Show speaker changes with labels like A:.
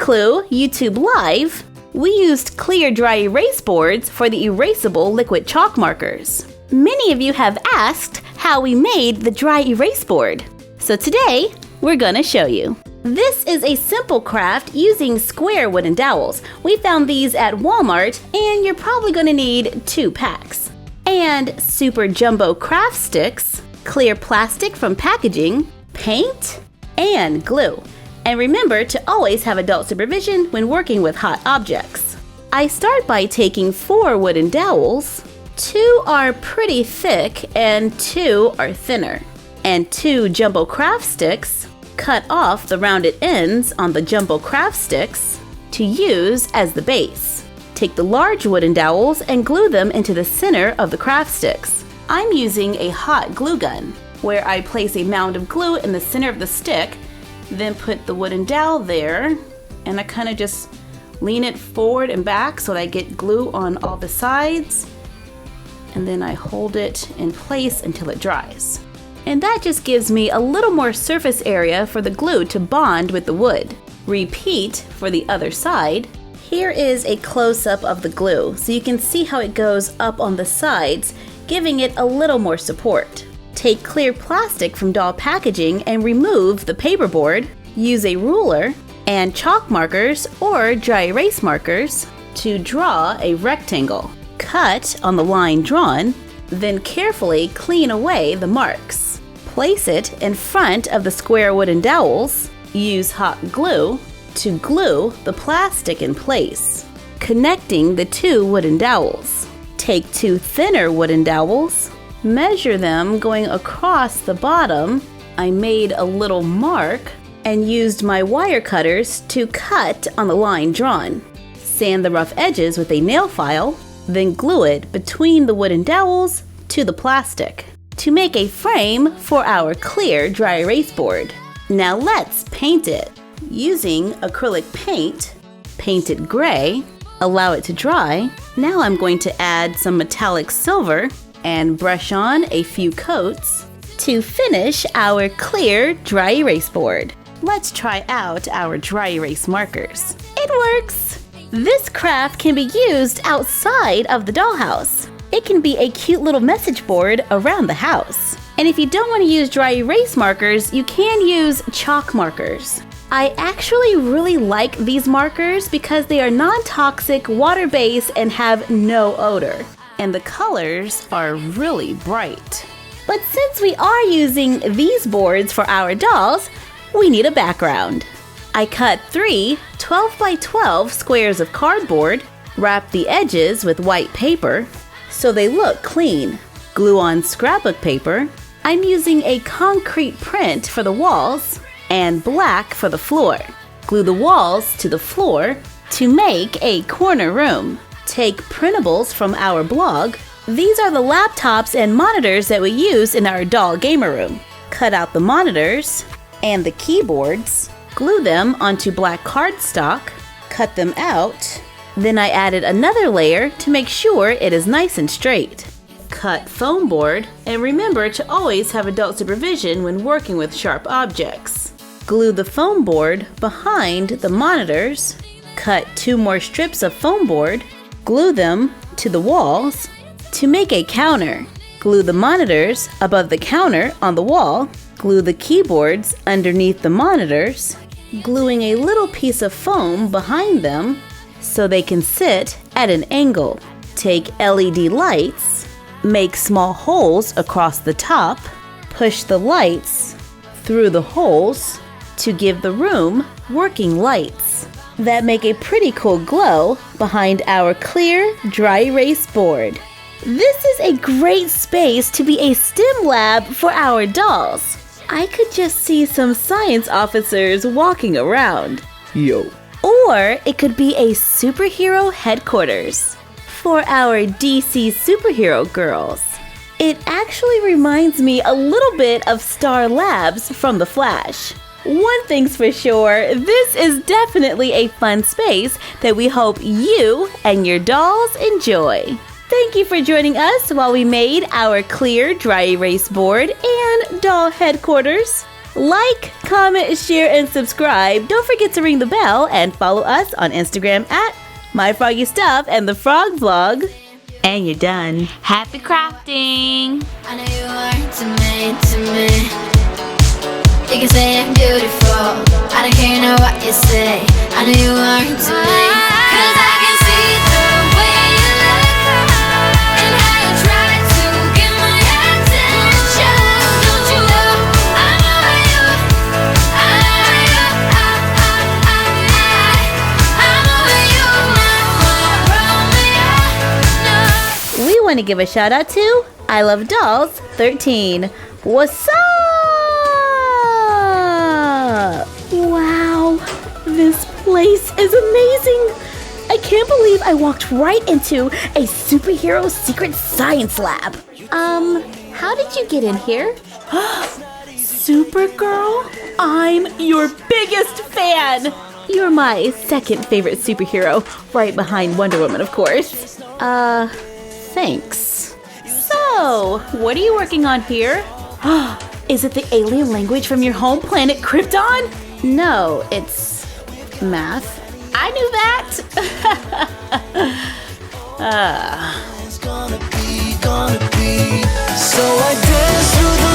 A: clue, YouTube Live, we used clear dry erase boards for the erasable liquid chalk markers. Many of you have asked how we made the dry erase board. So today, we're gonna show you. This is a simple craft using square wooden dowels. We found these at Walmart, and you're probably gonna need 2 packs. And super jumbo craft sticks, clear plastic from packaging, paint, and glue. And remember to always have adult supervision when working with hot objects. I start by taking 4 wooden dowels. 2 are pretty thick and 2 are thinner. And 2 jumbo craft sticks, cut off the rounded ends on the jumbo craft sticks to use as the base. Take the large wooden dowels and glue them into the center of the craft sticks. I'm using a hot glue gun, where I place a mound of glue in the center of the stick, then put the wooden dowel there, and I kind of just lean it forward and back so that I get glue on all the sides, and then I hold it in place until it dries. And that just gives me a little more surface area for the glue to bond with the wood. Repeat for the other side. Here is a close-up of the glue, so you can see how it goes up on the sides, giving it a little more support. Take clear plastic from doll packaging and remove the paperboard. Use a ruler and chalk markers or dry erase markers to draw a rectangle. Cut on the line drawn, then carefully clean away the marks. Place it in front of the square wooden dowels. Use hot glue to glue the plastic in place, connecting the 2 wooden dowels. Take 2 thinner wooden dowels. Measure them going across the bottom. I made a little mark and used my wire cutters to cut on the line drawn. Sand the rough edges with a nail file, then glue it between the wooden dowels to the plastic to make a frame for our clear dry erase board. Now let's paint it. Using acrylic paint, paint it gray, allow it to dry. Now I'm going to add some metallic silver and brush on a few coats to finish our clear dry erase board. Let's try out our dry erase markers. It works! This craft can be used outside of the dollhouse. It can be a cute little message board around the house. And if you don't want to use dry erase markers, you can use chalk markers. I actually really like these markers because they are non-toxic, water-based, and have no odor. And the colors are really bright. But since we are using these boards for our dolls, we need a background. I cut 3 12 by 12 squares of cardboard, wrap the edges with white paper so they look clean. Glue on scrapbook paper. I'm using a concrete print for the walls and black for the floor. Glue the walls to the floor to make a corner room. Take printables from our blog. These are the laptops and monitors that we use in our doll gamer room. Cut out the monitors and the keyboards. Glue them onto black cardstock. Cut them out. Then I added another layer to make sure it is nice and straight. Cut foam board, and remember to always have adult supervision when working with sharp objects. Glue the foam board behind the monitors. Cut 2 more strips of foam board. Glue them to the walls to make a counter. Glue the monitors above the counter on the wall. Glue the keyboards underneath the monitors, gluing a little piece of foam behind them so they can sit at an angle. Take LED lights, make small holes across the top, push the lights through the holes to give the room working lights that make a pretty cool glow behind our clear dry erase board. This is a great space to be a STEM lab for our dolls. I could just see some science officers walking around.
B: Yo.
A: Or it could be a superhero headquarters for our DC superhero girls. It actually reminds me a little bit of Star Labs from The Flash. One thing's for sure, this is definitely a fun space that we hope you and your dolls enjoy. Thank you for joining us while we made our clear dry erase board and doll headquarters. Like, comment, share, and subscribe. Don't forget to ring the bell and follow us on Instagram at My Froggy Stuff and the Frog Vlog. And you're done.
B: Happy crafting!
C: I know you are to me. You can say I'm beautiful. I don't care know what you say. I know you are to me. 'Cause I can see the way you look and how you try to get my attention. Don't you know I'm over you? I'm over you now, Romeo. No.
A: We want to give a shout out to I Love Dolls 13. What's up? Wow, this place is amazing. I can't believe I walked right into a superhero secret science lab. How did you get in here? Supergirl? I'm your biggest fan. You're my second favorite superhero, right behind Wonder Woman, of course. Thanks. So, what are you working on here? Is it the alien language from your home planet Krypton? No, it's math. I knew that.
D: It's gonna be. So I dance through the